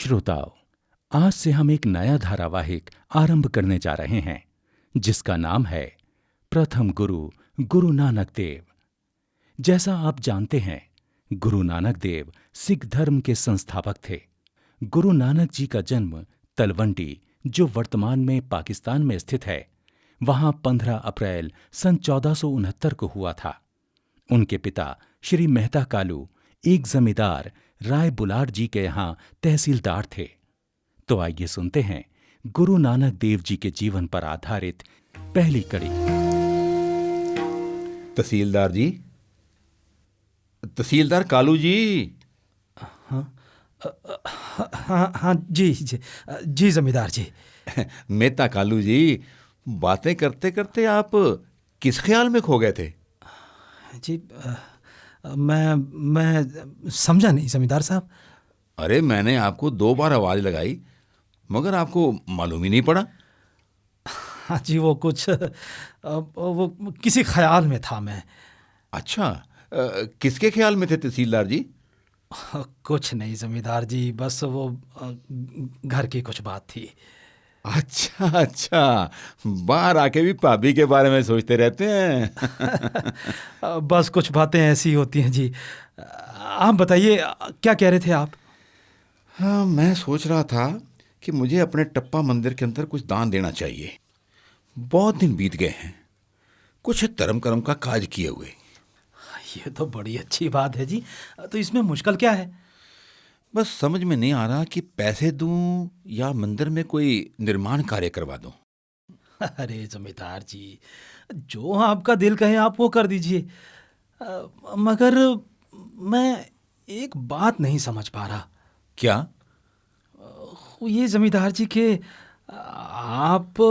श्रोताओं, आज से हम एक नया धारावाहिक आरंभ करने जा रहे हैं जिसका नाम है प्रथम गुरु गुरु नानक देव। जैसा आप जानते हैं, गुरु नानक देव सिख धर्म के संस्थापक थे। गुरु नानक जी का जन्म तलवंडी, जो वर्तमान में पाकिस्तान में स्थित है, वहां 15 अप्रैल सन 1469 को हुआ था। उनके पिता श्री मेहता कालू एक जमींदार राय बुलार जी के यहाँ तहसीलदार थे। तो आइए सुनते हैं गुरु नानक देव जी के जीवन पर आधारित पहली कड़ी। तहसीलदार जी, तहसीलदार कालू जी। हाँ जी जी जी जमींदार जी। मेहता कालू जी, बातें करते करते आप किस ख्याल में खो गए थे? जी मैं समझा नहीं जमींदार साहब। अरे, मैंने आपको 2 बार आवाज लगाई मगर आपको मालूम ही नहीं पड़ा। हाँ जी, वो कुछ वो किसी ख्याल में था मैं। अच्छा, किसके ख्याल में थे तहसीलदार जी? कुछ नहीं जमींदार जी, बस वो घर की कुछ बात थी। अच्छा अच्छा, बाहर आके भी भाभी के बारे में सोचते रहते हैं। बस कुछ बातें ऐसी होती हैं जी। आप बताइए, क्या कह रहे थे आप? हाँ, मैं सोच रहा था कि मुझे अपने टप्पा मंदिर के अंदर कुछ दान देना चाहिए। बहुत दिन बीत गए हैं कुछ धर्म कर्म का काज किए हुए। ये तो बड़ी अच्छी बात है जी। तो इसमें मुश्किल क्या है? बस समझ में नहीं आ रहा कि पैसे दूं या मंदिर में कोई निर्माण कार्य करवा दूं। अरे जमींदार जी, जो आपका दिल कहे आप वो कर दीजिए। मगर मैं एक बात नहीं समझ पा रहा। क्या? ये जमींदार जी के आप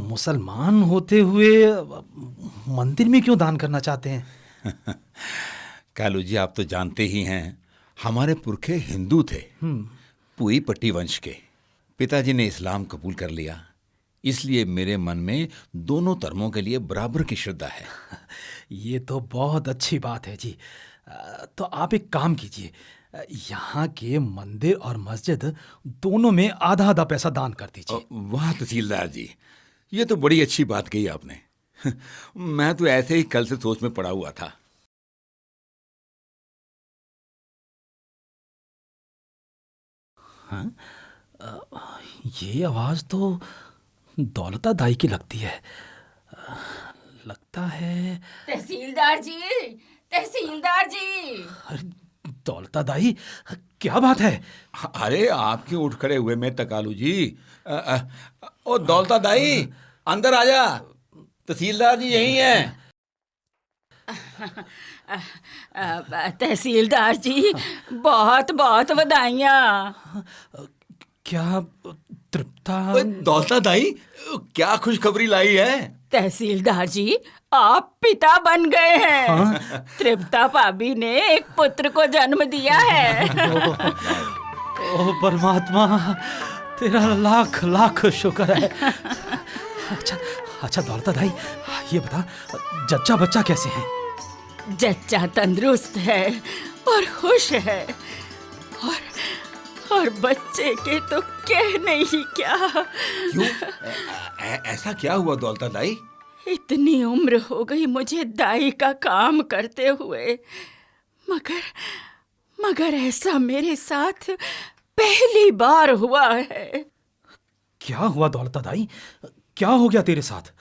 मुसलमान होते हुए मंदिर में क्यों दान करना चाहते हैं? कालू जी, आप तो जानते ही हैं, हमारे पुरखे हिंदू थे, पुई पट्टी वंश के। पिताजी ने इस्लाम कबूल कर लिया, इसलिए मेरे मन में दोनों धर्मों के लिए बराबर की श्रद्धा है। ये तो बहुत अच्छी बात है जी। तो आप एक काम कीजिए, यहाँ के मंदिर और मस्जिद दोनों में आधा आधा पैसा दान कर दीजिए। वाह तहसीलदार जी, ये तो बड़ी अच्छी बात कही आपने। मैं तो ऐसे ही कल से सोच में पड़ा हुआ था। हाँ? ये आवाज तो दौलता दाई की लगती है। लगता है तहसीलदार जी, तहसीलदार जी। अरे दौलता दाई, क्या बात है? अरे, आप क्यों उठ खड़े हुए मेहता कालू जी? ओ दौलता दाई, अंदर आ जा, तहसीलदार जी यही हैं। तहसीलदार जी, बहुत बहुत बधाइयाँ। क्या तृप्ता? दौलता दाई, क्या खुशखबरी लाई है? तहसीलदार जी, आप पिता बन गए हैं। हाँ? तृप्ता भाभी ने एक पुत्र को जन्म दिया है। ओ परमात्मा, तेरा लाख लाख शुक्र है। अच्छा अच्छा दौलता दाई, ये बता, जच्चा बच्चा कैसे हैं? जच्चा तंदुरुस्त है और खुश है, और बच्चे के तो कहने ही क्या। क्यों? ऐसा क्या हुआ दौलता दाई? इतनी उम्र हो गई मुझे दाई का काम करते हुए, मगर ऐसा मेरे साथ पहली बार हुआ है। क्या हुआ दौलता दाई? क्या हो गया तेरे साथ?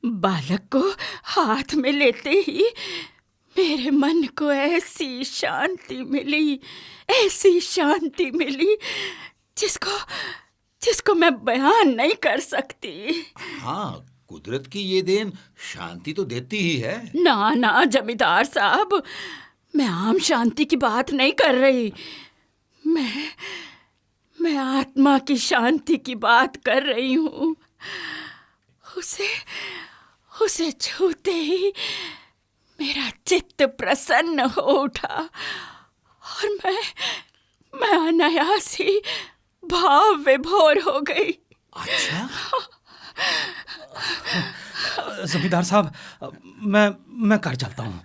बालक को हाथ में लेते ही मेरे मन को ऐसी शांति मिली, ऐसी शांति मिली जिसको मैं बयान नहीं कर सकती। हाँ, कुदरत की ये देन शांति तो देती ही है। ना ना जमींदार साहब, मैं आम शांति की बात नहीं कर रही। मैं आत्मा की शांति की बात कर रही हूँ। उसे छूते ही मेरा चित्त प्रसन्न हो उठा और मैं अनायास ही भाव विभोर हो गई। अच्छा, जमींदार साहब, मैं घर चलता हूँ।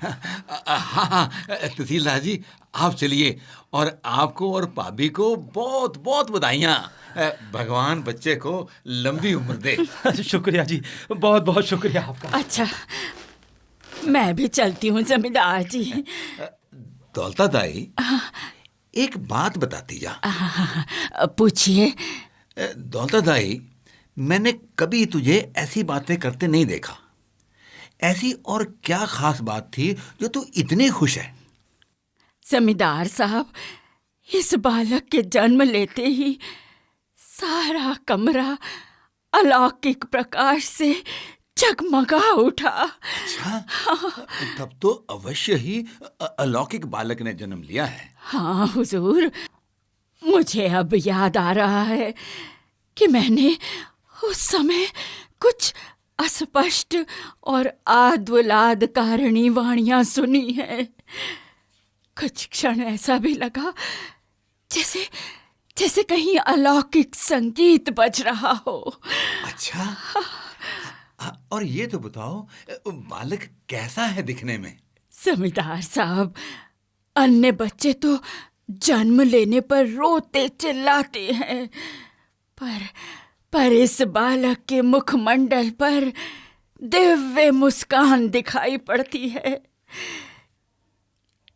हाँ, तहसीलदार जी आप चलिए, और आपको और भाभी को बहुत बहुत बधाइयाँ। भगवान बच्चे को लंबी उम्र दे। शुक्रिया जी, बहुत बहुत शुक्रिया आपका। अच्छा, मैं भी चलती हूँ जमींदार जी। दौलता दाई, एक बात बताती जा। पूछिए। दौलता दाई, मैंने कभी तुझे ऐसी बातें करते नहीं देखा। ऐसी और क्या खास बात थी जो तू इतनी खुश है? जमींदार साहब, इस बालक के जन्म लेते ही सारा कमरा अलौकिक प्रकाश से जगमगा उठा। अच्छा, तब तो अवश्य ही अलौकिक बालक ने जन्म लिया है। हाँ हुजूर, मुझे अब याद आ रहा है कि मैंने उस समय कुछ अस्पष्ट और आद्वलाद कारिणी वाणियां सुनी हैं। कुछ क्षण ऐसा भी लगा जैसे जैसे कहीं अलौकिक संगीत बज रहा हो। अच्छा, और ये तो बताओ, बालक कैसा है दिखने में? जमींदार साहब, अन्य बच्चे तो जन्म लेने पर रोते चिल्लाते हैं, पर इस बालक के मुखमंडल पर दिव्य मुस्कान दिखाई पड़ती है।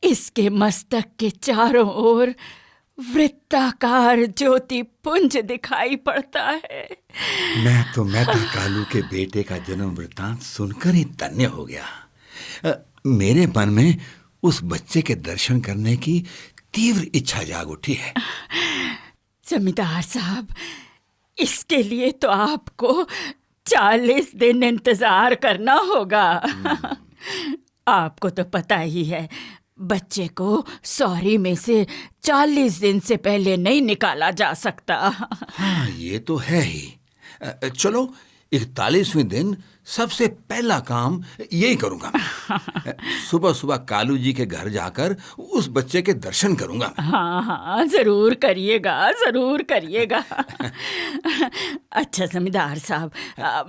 इसके मस्तक के चारों ओर वृत्ताकार ज्योति पुंज दिखाई पड़ता है। मैं तो कालू के बेटे का जन्म वृत्तांत सुनकर ही धन्य हो गया। मेरे मन में उस बच्चे के दर्शन करने की तीव्र इच्छा जाग उठी है। जमींदार साहब, इसके लिए तो आपको 40 दिन इंतजार करना होगा। आपको तो पता ही है, बच्चे को सौरी में से 40 दिन से पहले नहीं निकाला जा सकता। हाँ, ये तो है ही। चलो, 41वें दिन सबसे पहला काम यही करूंगा। सुबह सुबह कालू जी के घर जाकर उस बच्चे के दर्शन करूंगा। हाँ हाँ, जरूर करिएगा, जरूर करिएगा। अच्छा जमींदार साहब,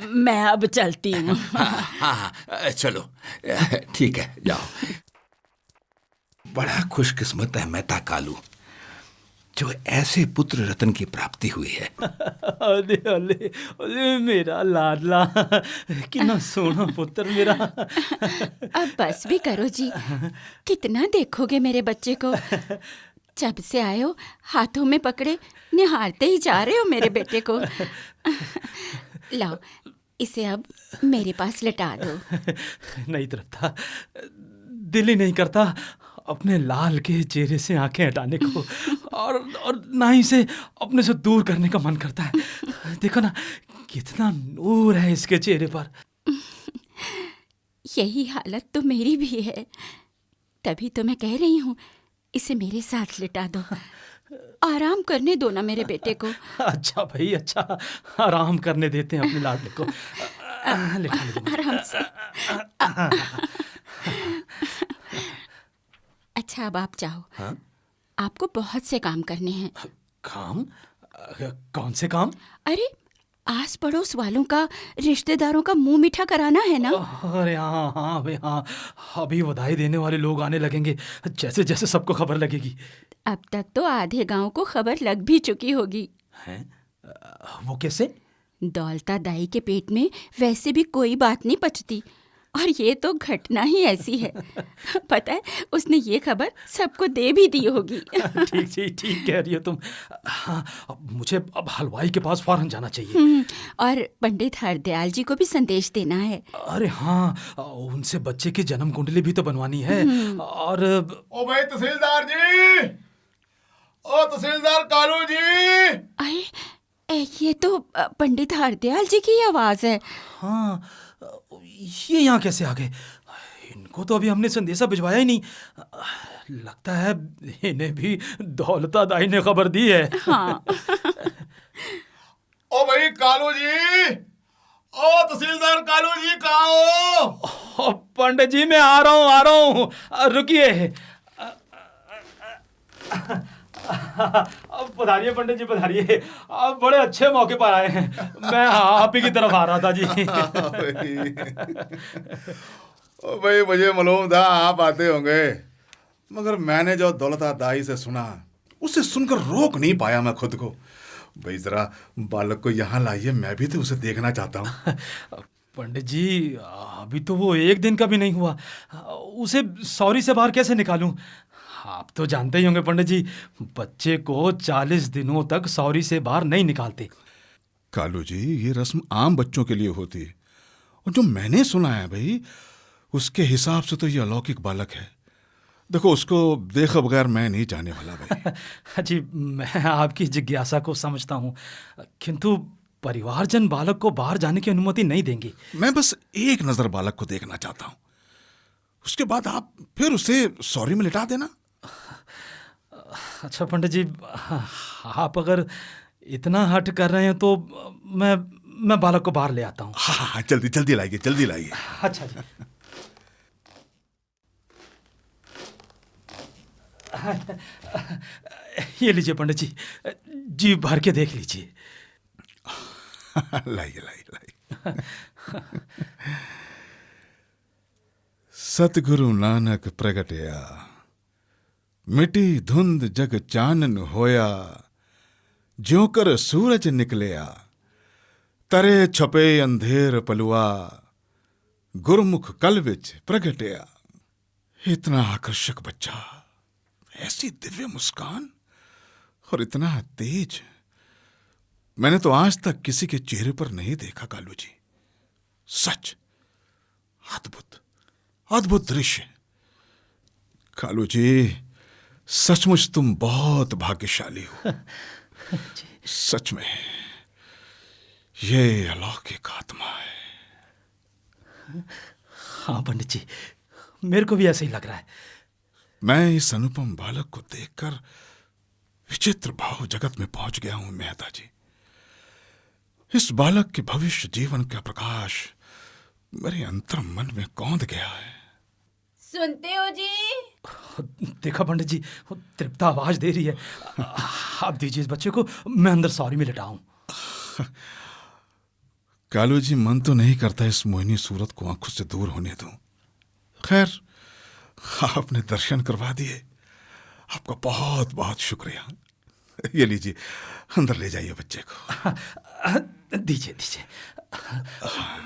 मैं अब चलती हूँ। हाँ, चलो, ठीक है, जाओ। बड़ा खुशकिस्मत है मेहता कालू, जो ऐसे पुत्र रत्न की प्राप्ति हुई है। अले अले अले मेरा लाडला, कितना सोना पुत्र मेरा। अब बस भी करो जी, कितना देखोगे मेरे बच्चे को। जब से आए हो हाथों में पकड़े निहारते ही जा रहे हो मेरे बेटे को। लाओ, इसे अब मेरे पास लटा दो। नहीं तरफता, दिल ही नहीं करता अपने लाल के चेहरे से आंखें हटाने को, और ना ही से अपने से दूर करने का मन करता है। देखो ना, कितना नूर है इसके चेहरे पर। यही हालत तो मेरी भी है, तभी तो मैं कह रही हूँ इसे मेरे साथ लिटा दो। आराम करने दो ना मेरे बेटे को। अच्छा भाई, अच्छा, आराम करने देते हैं अपने लाडले को। लिटा लो आराम से। अच्छा, अब आप जाओ। हाँ? आपको बहुत से काम करने हैं। काम? कौन से काम? अरे, आस पड़ोस वालों का, रिश्तेदारों का मुंह मीठा कराना है ना। अरे हाँ हाँ भाई, हाँ, अभी बधाई देने वाले लोग आने लगेंगे, जैसे जैसे सबको खबर लगेगी। अब तक तो आधे गांव को खबर लग भी चुकी होगी। हैं? वो कैसे? दौलता दाई के पेट में वैसे भी कोई बात नहीं पचती, और ये तो घटना ही ऐसी है। पता है, उसने ये खबर सबको दे भी दी होगी। ठीक कह रही हो तुम। हाँ, अब मुझे हलवाई के पास फौरन जाना चाहिए। और पंडित हरदयाल जी को भी संदेश देना है। अरे हाँ, उनसे बच्चे की जन्म कुंडली भी तो बनवानी है। और ओ भाई तहसीलदार जी, ओ तहसीलदार कालू जी। अरे, ये तो पंडित हरदयाल जी की आवाज है। हाँ, ये यहाँ कैसे आ गए? इनको तो अभी हमने संदेशा भिजवाया ही नहीं। लगता है इन्हें भी दौलता दाई ने खबर दी है। हाँ। ओ भाई कालू जी, ओ तहसीलदार कालू जी, कहाँ हो? पंडित जी, मैं आ रहा हूँ, रुकिए। अब पधारिए पंडित जी, पधारिए। आप बड़े अच्छे मौके पर आए हैं। मैं आप ही की तरफ आ रहा था जी। भाई मुझे मालूम था आप आते होंगे, मगर मैंने जो दौलता दाई से सुना उसे सुनकर रोक नहीं पाया मैं खुद को। भाई जरा बालक को यहाँ लाइए, मैं भी तो उसे देखना चाहता हूँ। पंडित जी, अभी तो वो एक दिन का भी नहीं हुआ, उसे सॉरी से बाहर कैसे निकालूं? आप तो जानते ही होंगे पंडित जी, बच्चे को 40 दिनों तक सॉरी से बाहर नहीं निकालते। कालू जी, ये रस्म आम बच्चों के लिए होती है, और जो मैंने सुना है भाई, उसके हिसाब से तो ये अलौकिक बालक है। देखो, उसको देखे बगैर मैं नहीं जाने वाला भाई। जी, मैं आपकी जिज्ञासा को समझता हूँ, किंतु परिवारजन बालक को बाहर जाने की अनुमति नहीं देंगे। मैं बस एक नजर बालक को देखना चाहता हूँ, उसके बाद आप फिर उसे सॉरी में लिटा देना। अच्छा पंडित जी, आप अगर इतना हट कर रहे हैं तो मैं बालक को बाहर ले आता हूँ। हाँ, जल्दी जल्दी लाइए, जल्दी लाइए। अच्छा जी। ये लीजिए पंडित जी, जी भर के देख लीजिए। लाइए लाइए लाइए। सतगुरु नानक प्रगटया, मिटी धुंध जग चानन होया, ज्यों कर सूरज निकलया, तरे छपे अंधेर पलुआ, गुरमुख कल विच प्रगटया। इतना आकर्षक बच्चा, ऐसी दिव्य मुस्कान और इतना तेज, मैंने तो आज तक किसी के चेहरे पर नहीं देखा कालू जी। सच अद्भुत अद्भुत दृश्य। कालू जी, सचमुच तुम बहुत भाग्यशाली हो। सच में ये अलौकिक आत्मा है। हाँ पंडित जी, मेरे को भी ऐसे ही लग रहा है। मैं इस अनुपम बालक को देखकर विचित्र भाव जगत में पहुंच गया हूं मेहता जी। इस बालक के भविष्य जीवन का प्रकाश मेरे अंतर मन में कौंध गया है। सुनते हो जी? देखा पंडित जी, वो तृप्ता आवाज दे रही है। आप दीजिए इस बच्चे को, मैं अंदर सॉरी में लेटाऊं। कालू जी, मन तो नहीं करता इस मोहिनी सूरत को आंखों से दूर होने दूं। खैर, आपने दर्शन करवा दिए, आपका बहुत बहुत शुक्रिया। ये लीजिए, अंदर ले जाइए बच्चे को। दीजिए दीजिए,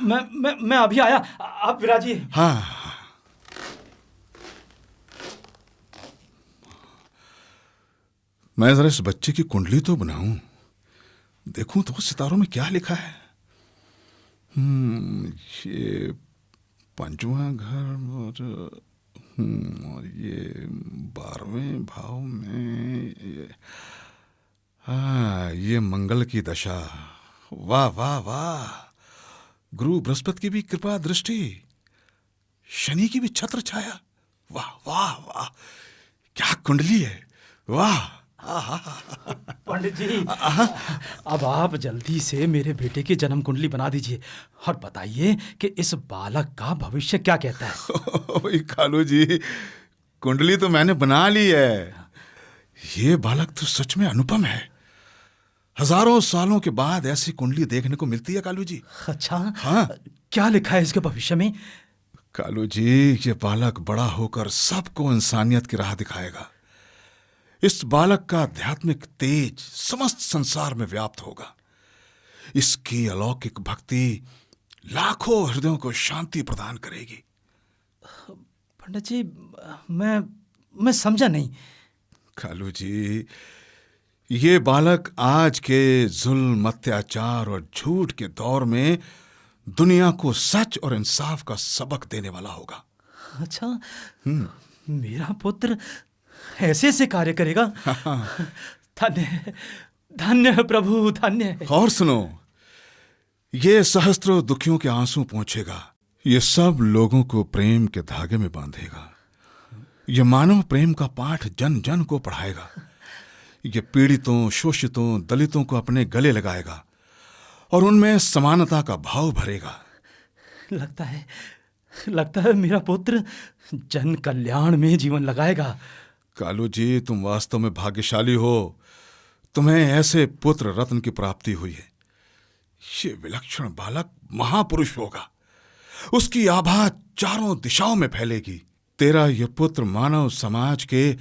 मैं अभी आया, आप विराजिए। हाँ, मैं जरा इस बच्चे की कुंडली तो बनाऊं, देखूं तो सितारों में क्या लिखा है। ये 5वां घर और ये 12वें भाव में ये मंगल की दशा। वाह वाह वाह, गुरु बृहस्पति की भी कृपा दृष्टि, शनि की भी छत्र छाया। वाह वाह वाह, क्या कुंडली है, वाह। पंडित जी, अब आप जल्दी से मेरे बेटे की जन्म कुंडली बना दीजिए और बताइए कि इस बालक का भविष्य क्या कहता है। कालू जी, कुंडली तो मैंने बना ली है। ये बालक तो सच में अनुपम है। हजारों सालों के बाद ऐसी कुंडली देखने को मिलती है कालू जी। अच्छा, हाँ, क्या लिखा है इसके भविष्य में? कालू जी, ये बालक बड़ा होकर सबको इंसानियत की राह दिखाएगा। इस बालक का आध्यात्मिक तेज समस्त संसार में व्याप्त होगा। इसकी अलौकिक भक्ति लाखों हृदयों को शांति प्रदान करेगी। पंडित जी, मैं समझा नहीं। कालू जी, ये बालक आज के जुल्म, अत्याचार और झूठ के दौर में दुनिया को सच और इंसाफ का सबक देने वाला होगा। अच्छा, मेरा पुत्र ऐसे से कार्य करेगा? धन्य धन्य प्रभु, धन्य। और सुनो, ये सहस्त्रों दुखियों के आंसू पोंछेगा। ये सब लोगों को प्रेम के धागे में बांधेगा। ये मानव प्रेम का पाठ जन जन को पढ़ाएगा। ये पीड़ितों, शोषितों, दलितों को अपने गले लगाएगा और उनमें समानता का भाव भरेगा। लगता है मेरा पुत्र जन कल्याण में जीवन लगाएगा। कालू जी, तुम वास्तव में भाग्यशाली हो। तुम्हें ऐसे पुत्र रत्न की प्राप्ति हुई है। ये विलक्षण बालक महापुरुष होगा। उसकी आभा चारों दिशाओं में फैलेगी। तेरा यह पुत्र मानव समाज के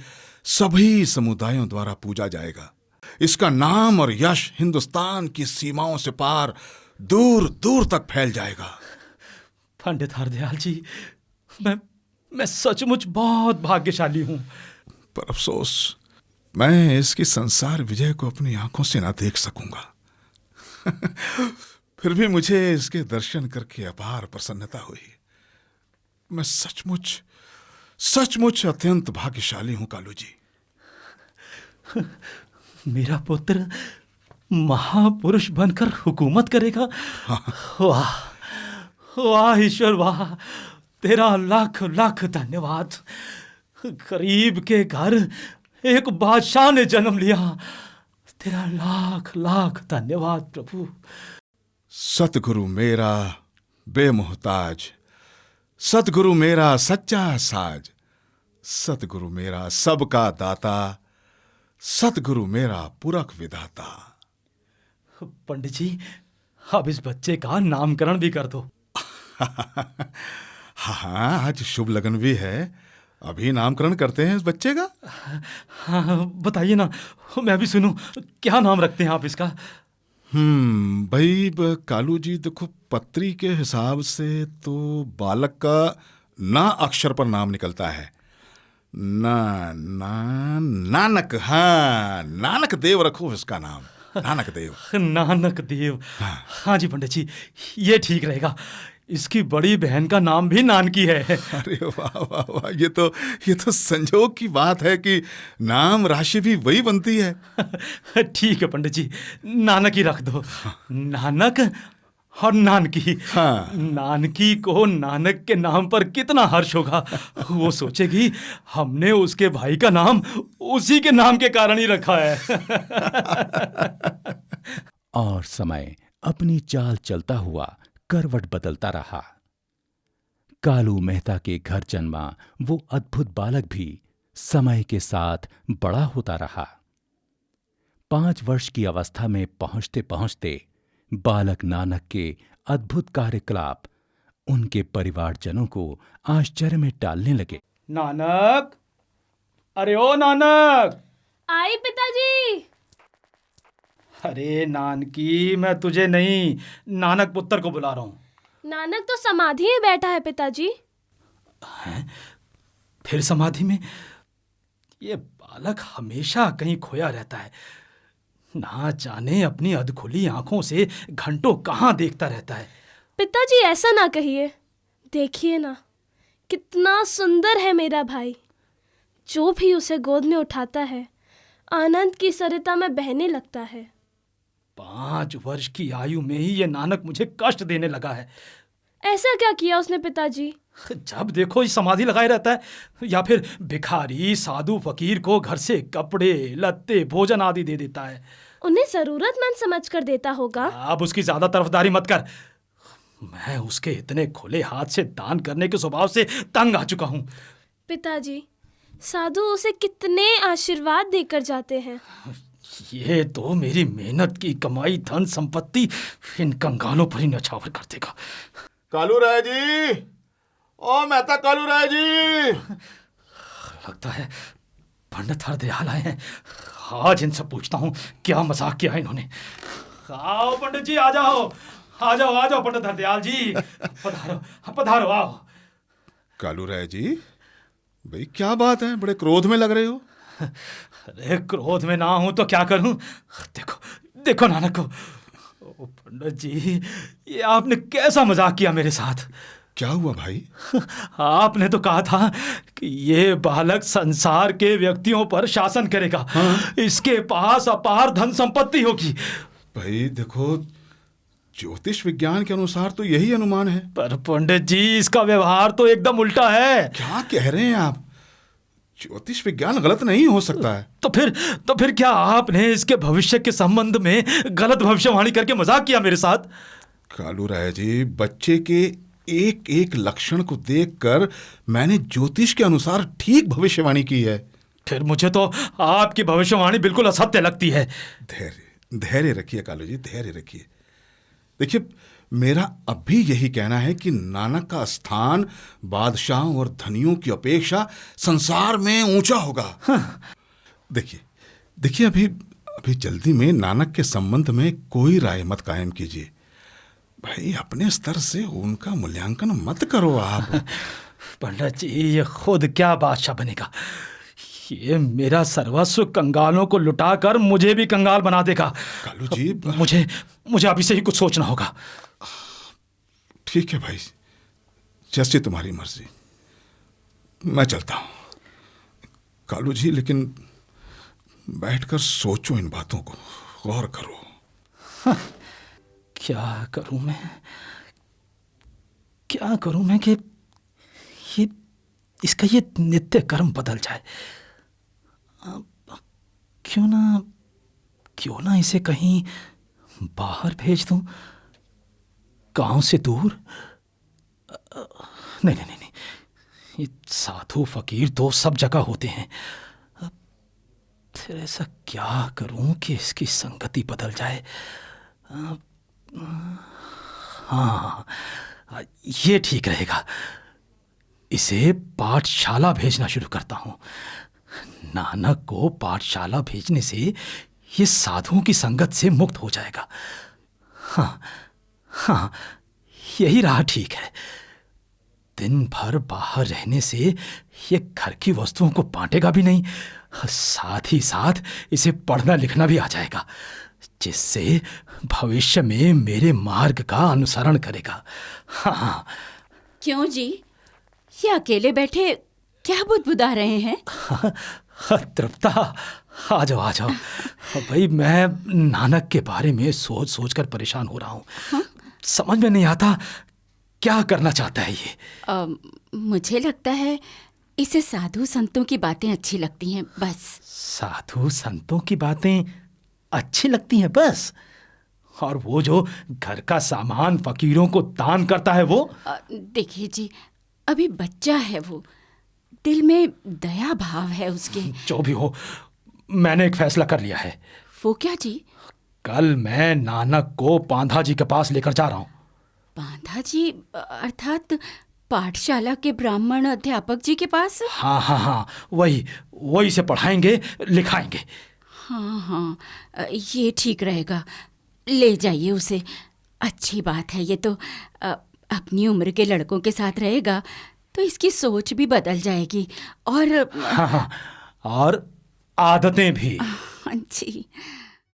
सभी समुदायों द्वारा पूजा जाएगा। इसका नाम और यश हिंदुस्तान की सीमाओं से पार दूर दूर तक फैल जाएगा। पंडित हरदयाल जी, मैं सचमुच बहुत भाग्यशाली हूं। पर अफसोस, मैं इसकी संसार विजय को अपनी आंखों से ना देख सकूंगा। फिर भी मुझे इसके दर्शन करके अपार प्रसन्नता हुई। मैं सचमुच सचमुच अत्यंत भाग्यशाली हूं कालू जी। मेरा पुत्र महापुरुष बनकर हुकूमत करेगा। वाह वाह ईश्वर वाह, तेरा लाख लाख धन्यवाद। गरीब के घर एक बादशाह ने जन्म लिया। तेरा लाख लाख धन्यवाद प्रभु। सतगुरु मेरा बेमोहताज, सतगुरु मेरा सच्चा साज, सतगुरु मेरा सबका दाता, सतगुरु मेरा पुरख विधाता। पंडित जी, अब इस बच्चे का नामकरण भी कर दो। हाँ, आज शुभ लगन भी है। अभी नामकरण करते हैं इस बच्चे का। हाँ, बताइए ना, मैं भी सुनूं। क्या नाम रखते हैं आप इसका? भाई कालू जी, देखो पत्री के हिसाब से तो बालक का ना अक्षर पर नाम निकलता है। नानक। हाँ, नानक देव रखो इसका नाम, नानक देव। नानक देव। हाँ जी पंडित जी, ये ठीक रहेगा। इसकी बड़ी बहन का नाम भी नानकी है। अरे वाह वाह वाह, ये तो संजोग की बात है कि नाम राशि भी वही बनती है। ठीक है पंडित जी, नानक ही रख दो। नानक और नानकी। हाँ। नानकी को नानक के नाम पर कितना हर्ष होगा। वो सोचेगी हमने उसके भाई का नाम उसी के नाम के कारण ही रखा है। और समय अपनी चाल चलता हुआ करवट बदलता रहा। कालू मेहता के घर जन्मा वो अद्भुत बालक भी समय के साथ बड़ा होता रहा। 5 वर्ष की अवस्था में पहुंचते पहुंचते बालक नानक के अद्भुत कार्यकलाप उनके परिवारजनों को आश्चर्य में डालने लगे। नानक, अरे ओ नानक। आई पिताजी। अरे नानकी, मैं तुझे नहीं, नानक पुत्र को बुला रहा हूं। नानक तो समाधि में बैठा है पिताजी। फिर समाधि में? ये बालक हमेशा कहीं खोया रहता है। ना जाने अपनी अधखुली आंखों से घंटों कहां देखता रहता है। पिताजी ऐसा ना कहिए। देखिए ना, कितना सुंदर है मेरा भाई। जो भी उसे गोद में उठाता है, आनंद की सरिता में बहने लगता है। 5 वर्ष की आयु में ही ये नानक मुझे कष्ट देने लगा है। ऐसा क्या किया उसने पिताजी? जब देखो इस समाधि लगाए रहता है, या फिर भिखारी साधु फकीर को घर से कपड़े लत्ते भोजन आदि दे देता है। उन्हें जरूरतमंद समझकर देता होगा। अब उसकी ज्यादा तरफदारी मत कर। मैं उसके इतने खुले हाथ से दान करने के स्वभाव से तंग आ चुका हूं। पिताजी, साधु उसे कितने आशीर्वाद देकर जाते हैं। ये तो मेरी मेहनत की कमाई धन संपत्ति इन कंगालों पर ही न्यौछावर कर देगा। कालू राय जी, ओ मेहता कालू राय जी। लगता है पंडित हरदयाल आए हैं। आज इनसे पूछता हूँ क्या मजाक किया इन्होंने। आओ पंडित जी, आ जाओ आ जाओ आ जाओ। पंडित हरदयाल जी, पधारो पधारो, आओ। कालू राय जी, भाई क्या बात है, बड़े क्रोध में लग रहे हो। अरे क्रोध में ना हूं तो क्या करूं। देखो देखो नानक को। ओ पंडित जी, ये आपने कैसा मजाक किया मेरे साथ। क्या हुआ भाई? आपने तो कहा था कि ये बालक संसार के व्यक्तियों पर शासन करेगा। इसके पास अपार धन संपत्ति होगी। भाई देखो, ज्योतिष विज्ञान के अनुसार तो यही अनुमान है। पर पंडित जी, इसका व्यवहार तो एकदम उल्टा है। क्या कह रहे हैं आप? ज्योतिष विज्ञान गलत नहीं हो सकता है। तो फिर क्या आपने इसके भविष्य के संबंध में गलत भविष्यवाणी करके मजाक किया मेरे साथ? कालू राय जी, बच्चे के एक एक लक्षण को देखकर मैंने ज्योतिष के अनुसार ठीक भविष्यवाणी की है। फिर मुझे तो आपकी भविष्यवाणी बिल्कुल असत्य लगती है। धैर्य धैर्य रखिए कालू जी, धैर्य रखिए। देखिए, मेरा अब भी यही कहना है कि नानक का स्थान बादशाहों और धनियों की अपेक्षा संसार में ऊंचा होगा। देखिए देखिए, अभी जल्दी में नानक के संबंध में कोई राय मत कायम कीजिए भाई। अपने स्तर से उनका मूल्यांकन मत करो आप। पंडित जी, ये खुद क्या बादशाह बनेगा? ये मेरा सर्वस्व कंगालों को लुटाकर मुझे भी कंगाल बना देगा। कालू जी, मुझे अभी से ही कुछ सोचना होगा। ठीक है भाई, जैसे तुम्हारी मर्जी, मैं चलता हूं। कालू जी, लेकिन बैठकर सोचो, इन बातों को गौर करो। क्या करूं मैं कि इसका ये नित्य कर्म बदल जाए। क्यों ना इसे कहीं बाहर भेज दूं, गांव से दूर। नहीं, ये साधु फकीर तो सब जगह होते हैं। फिर ऐसा क्या करूं कि इसकी संगति बदल जाए? हाँ, ये ठीक रहेगा। इसे पाठशाला भेजना शुरू करता हूं। नानक को पाठशाला भेजने से ये साधुओं की संगत से मुक्त हो जाएगा। हाँ, यही राह ठीक है। दिन भर बाहर रहने से ये घर की वस्तुओं को बांटेगा भी नहीं, साथ ही साथ इसे पढ़ना लिखना भी आ जाएगा, जिससे भविष्य में मेरे मार्ग का अनुसरण करेगा। हाँ। क्यों जी, ये अकेले बैठे क्या बुदबुदा रहे हैं? तृप्ता, आ जाओ। भाई, मैं नानक के बारे में सोच कर परेशान हो रहा हूँ। समझ में नहीं आता क्या करना चाहता है ये। मुझे लगता है इसे साधु संतों की बातें अच्छी लगती हैं, बस। साधु संतों की बातें अच्छी लगती हैं बस? और वो जो घर का सामान फकीरों को दान करता है वो? देखिए जी, अभी बच्चा है वो, दिल में दया भाव है उसके। जो भी हो, मैंने एक फैसला कर लिया है। वो क्या जी? कल मैं नानक को पांधा जी के पास लेकर जा रहा हूँ। पांधा जी अर्थात पाठशाला के ब्राह्मण अध्यापक जी के पास? हाँ, वही से पढ़ाएंगे लिखाएंगे। हाँ, ये ठीक रहेगा। ले जाइए उसे, अच्छी बात है। ये तो अपनी उम्र के लड़कों के साथ रहेगा तो इसकी सोच भी बदल जाएगी और और आदतें भी। हाँ जी।